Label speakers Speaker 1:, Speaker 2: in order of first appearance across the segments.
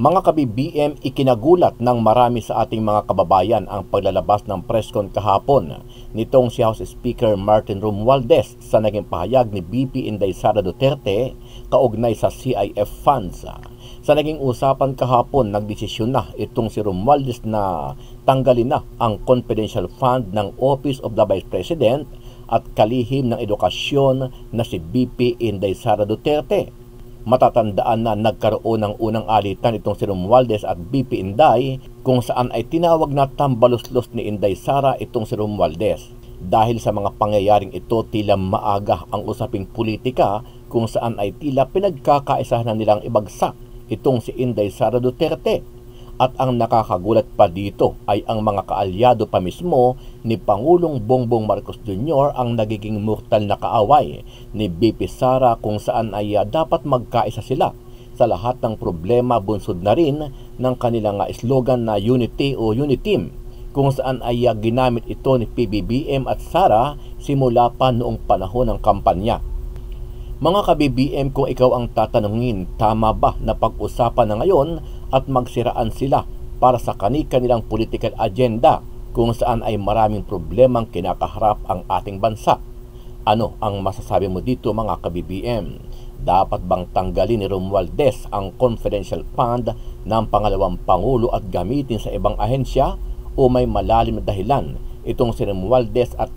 Speaker 1: Mga ka-BBM, ikinagulat ng marami sa ating mga kababayan ang paglalabas ng presscon kahapon nitong si House Speaker Martin Romualdez sa naging pahayag ni VP Inday Sara Duterte kaugnay sa CIF funds. Sa naging usapan kahapon, nagdesisyon na itong si Romualdez na tanggalin na ang confidential fund ng Office of the Vice President at kalihim ng edukasyon na si VP Inday Sara Duterte. Matatandaan na nagkaroon ng unang alitan itong si Romualdez at VP Inday kung saan ay tinawag na tambaluslos ni Inday Sara itong si Romualdez. Dahil sa mga pangyayaring ito, tila maaga ang usaping politika kung saan ay tila pinagkakaisahan nilang ibagsak itong si Inday Sara Duterte. At ang nakakagulat pa dito ay ang mga kaalyado pa mismo ni Pangulong Bongbong Marcos Jr. ang nagiging mortal na kaaway ni VP Sara kung saan ay dapat magkaisa sila sa lahat ng problema, bunsod na rin ng kanilang slogan na Unity o Uniteam kung saan ay ginamit ito ni PBBM at Sara simula pa noong panahon ng kampanya. Mga ka-BBM, kung ikaw ang tatanungin, tama ba na pag-usapan na ngayon at magsiraan sila para sa kani-kanilang political agenda kung saan ay maraming problemang kinakaharap ang ating bansa? Ano ang masasabi mo dito, mga ka-BBM? Dapat bang tanggalin ni Romualdez ang confidential fund ng pangalawang Pangulo at gamitin sa ibang ahensya o may malalim na dahilan itong si Romualdez at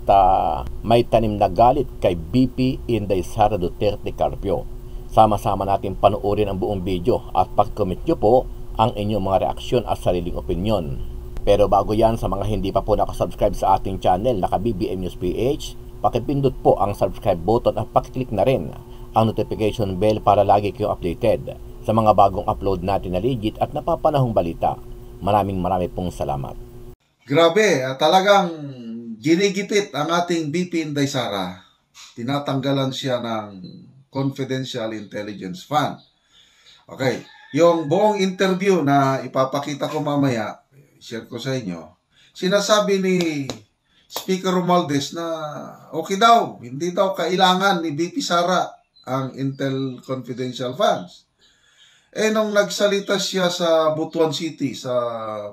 Speaker 1: may tanim na galit kay VP Inday Sara Duterte Carpio? Sama-sama natin panoorin ang buong video at pag-comment nyo po ang inyong mga reaksyon at sariling opinyon. Pero bago yan, sa mga hindi pa po nakasubscribe sa ating channel na ka-BBM News PH, pakipindot po ang subscribe button at pakiclick na rin ang notification bell para lagi kayong updated sa mga bagong upload natin na legit at napapanahong balita. Maraming pong salamat.
Speaker 2: Grabe, talagang ginigipit ang ating VP Inday Sara. Tinatanggalan siya ng Confidential Intelligence Fund. Okay, yung buong interview na ipapakita ko mamaya, share ko sa inyo, sinasabi ni Speaker Romualdez na okay daw, hindi daw kailangan ni VP Sara ang Intel Confidential Funds. Nung nagsalita siya sa Butuan City, sa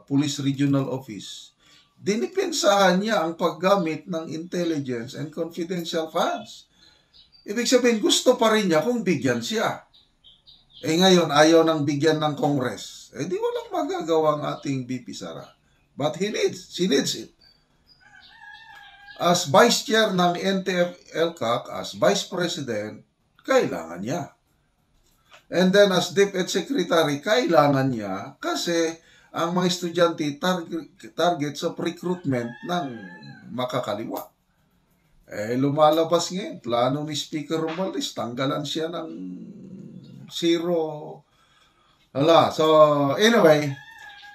Speaker 2: Police Regional Office, dinipensahan niya ang paggamit ng intelligence and confidential funds. Ibig sabihin, gusto pa rin niya kung bigyan siya. Ngayon, ayaw nang bigyan ng Congress. Di walang magagawa ang ating VP Sara. But she needs it. As Vice Chair ng NTF-ELCAC, as Vice President, kailangan niya. And then as DepEd Secretary, kailangan niya kasi ang mga estudyante target sa recruitment ng makakaliwa. Lumalabas ngayon, plano ni Speaker Romualdez, tanggalan siya ng zero. So, anyway,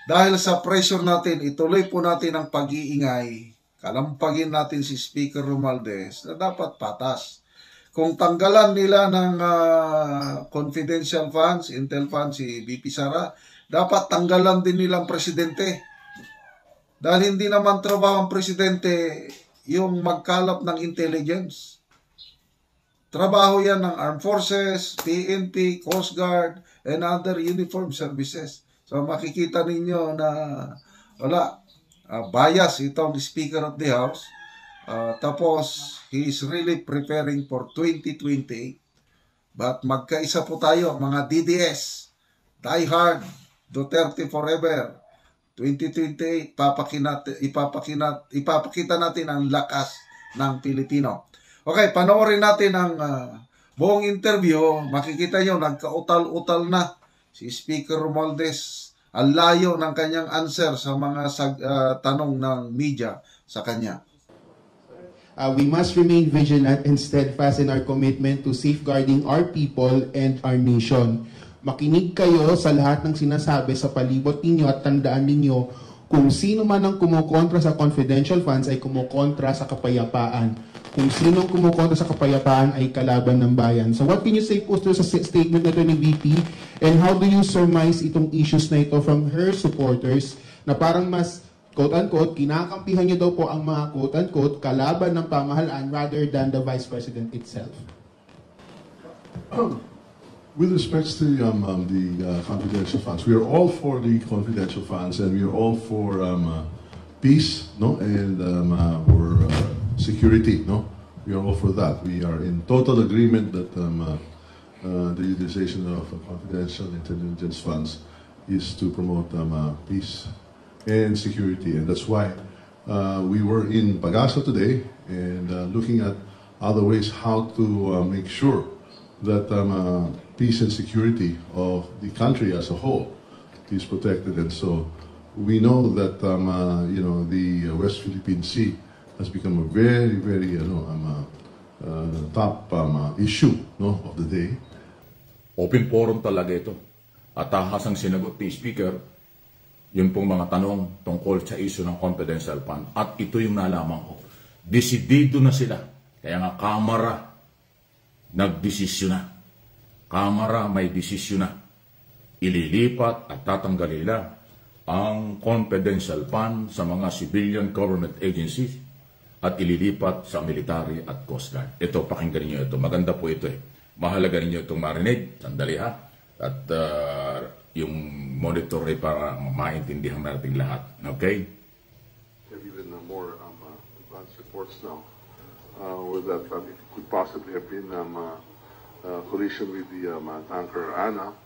Speaker 2: dahil sa pressure natin, ituloy po natin ang pag-iingay, kalampagin natin si Speaker Romualdez na dapat patas. Kung tanggalan nila ng confidential funds, intel funds, si VP Sara, dapat tanggalan din nilang presidente. Dahil hindi naman trabaho ang presidente yung magkalap ng intelligence. Trabaho yan ng Armed Forces, PNP, Coast Guard, and other uniform services. So makikita ninyo na wala, bias itong Speaker of the House. Tapos, he is really preparing for 2028. But magkaisa po tayo, mga DDS, die hard, Duterte forever. 2028, ipapakita natin ang lakas ng Pilipino. Okay, panoorin natin ang buong interview. Makikita nyo, nagkautal-utal na si Speaker Romualdez. Ang layo ng kanyang answer sa mga tanong ng media sa kanya.
Speaker 3: We must remain vigilant and steadfast in our commitment to safeguarding our people and our nation. Makinig kayo sa lahat ng sinasabi sa palibot ninyo at tandaan ninyo kung sino man ang kumukontra sa confidential funds ay kumukontra sa kapayapaan. Kung sino ang kumukontra sa kapayapaan ay kalaban ng bayan. So what can you say po sa statement na ito ni VP, and how do you surmise itong issues na ito from her supporters na parang mas quote-unquote, kinakampihan niyo daw po ang mga quote-unquote kalaban ng pamahalaan rather than the Vice President itself?
Speaker 4: With respect to the confidential funds, we are all for the confidential funds, and we are all for peace, no, and for security, no. We are all for that. We are in total agreement that the utilization of confidential intelligence funds is to promote peace and security, and that's why we were in Pagasa today and looking at other ways how to make sure that peace and security of the country as a whole is protected. And so we know that you know, the West Philippine Sea has become a very, very top issue, no, of the day.
Speaker 5: Open forum talaga ito. At tahas ang sinagot ni Speaker, yun pong mga tanong tungkol sa issue ng confidential fund. At ito yung nalaman ko. Desidido na sila. Kaya nga Kamara nagdesisyon na. Kamara may desisyon na. Ililipat at tatanggalin nila ang confidential fund sa mga civilian government agencies at ililipat sa military at coast guard. Ito, pakinggan niyo ito. Maganda po ito eh. Mahalaga niyo itong marinig. Sandali ha. At yung monitor ay para maintindihan natin lahat. Okay?
Speaker 6: Have even more advanced reports now with that it could possibly have been collision with the tanker Anna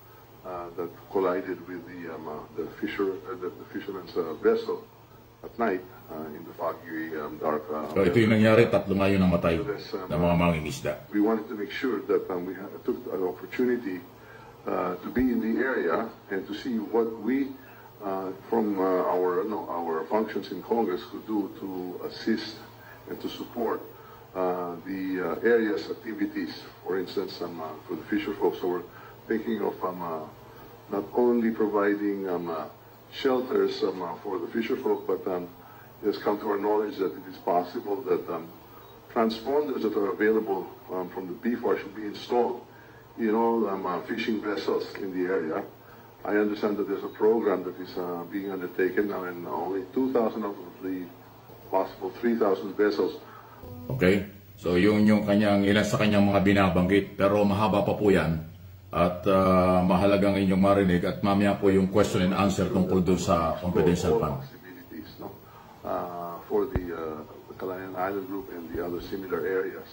Speaker 6: that collided with the fisherman's vessel at night in the foggy, dark.
Speaker 5: So ito yung nangyari, 3 ngayon ang matay ng mga mangingisda.
Speaker 6: We wanted to make sure that we took an opportunity to be in the area and to see what we, from our functions in Congress, could do to assist and to support the area's activities. For instance, for the fisher folks, so we're thinking of not only providing shelters for the fisher folk, but it has come to our knowledge that it is possible that transponders that are available from the BFAR should be installed in all fishing vessels in the area. I understand that there's a program that is being undertaken now, and only 2,000 out of the possible 3,000 vessels.
Speaker 5: Okay? So yung kanyang, ilan sa kanyang mga binabanggit, pero mahaba pa po yan. At mahalagang inyong marinig at mamaya po yung question and answer tungkol doon sa confidential fund.
Speaker 6: No? For the Calayan Island Group and the other similar areas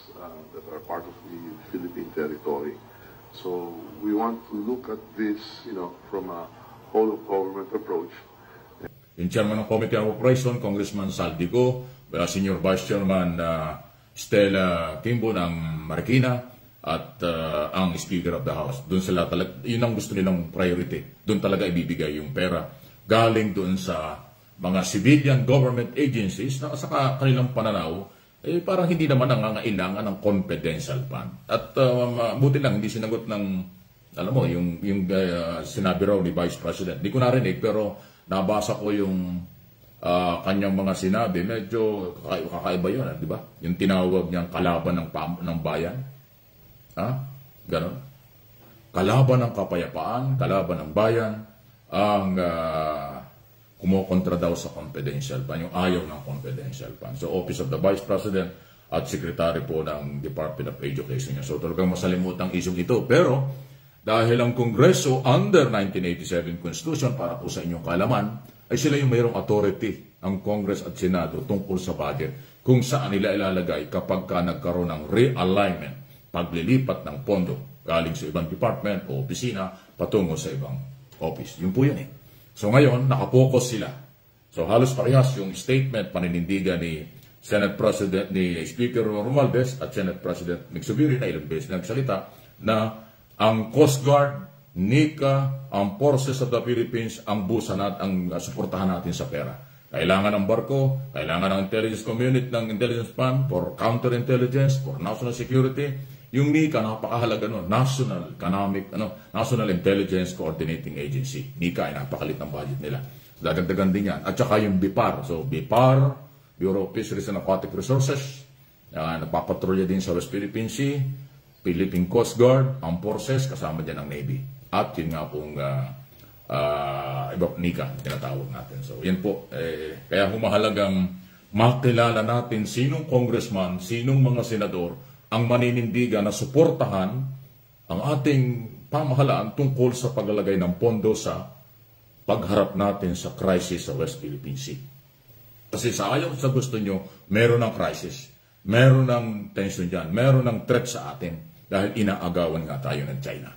Speaker 6: that are part of the Philippine territory. So we want to look at this, from a whole of government approach.
Speaker 5: Yung Chairman ng Committee on Operation, Congressman Saldico, Senior Vice Chairman Stella Kimbo ng Marikina, at ang Speaker of the House. Doon sila talaga, yun ang gusto nilang priority. Doon talaga ibibigay yung pera. Galing doon sa mga civilian government agencies na sa kanilang pananaw, parang hindi naman nangangailangan ng confidential fund. At buti lang, hindi sinagot ng, alam mo, yung sinabi raw ni Vice President. Hindi ko narinig, pero nabasa ko yung kanyang mga sinabi. Medyo kakaiba yun, di ba? Yung tinawag niyang kalaban ng bayan. Ha? Ganon. Kalaban ng kapayapaan, kalaban ng bayan, ang kumukontra daw sa confidential fund, yung ayaw ng confidential fund. So, Office of the Vice President at Secretary po ng Department of Education niya. So, talagang masalimutan isyong ito. Pero, dahil ang Kongreso under 1987 Constitution, para po sa inyong kaalaman, ay sila yung mayroong authority, ang Congress at Senado, tungkol sa budget, kung saan nila ilalagay kapag ka nagkaroon ng realignment, paglilipat ng pondo galing sa ibang department o opisina patungo sa ibang office. Yun po yun eh. So ngayon, nakapokus sila. So halos parehas yung statement, paninindigan ni Senate President, ni Speaker Romualdez at Senate President Migsubiri na ilang beses nagsalita na ang Coast Guard, NICA, ang Forces of the Philippines, ang busan at ang suportahan natin sa pera. Kailangan ng barko, kailangan ng intelligence community, ng intelligence fund for counterintelligence, for national security. Yung NICA, napakahalaga nun, National Intelligence Coordinating Agency. NICA ay napakalit ng budget nila. Dagdagan din yan. At saka yung BIPAR. So BIPAR, Bureau of Fisheries and Aquatic Resources, napapatrolya din sa West Philippine Sea, Philippine Coast Guard, ang forces, kasama dyan ang Navy. At yun nga pong NICA, tinatawag natin. So yan po. Kaya humahalagang makilala natin sinong congressman, sinong mga senador, ang maninindigan na suportahan ang ating pamahalaan tungkol sa paglalagay ng pondo sa pagharap natin sa crisis sa West Philippine Sea. Kasi sa ayaw sa gusto nyo, meron ng crisis, meron ng tension dyan, meron ng threat sa atin dahil inaagawan nga tayo ng China.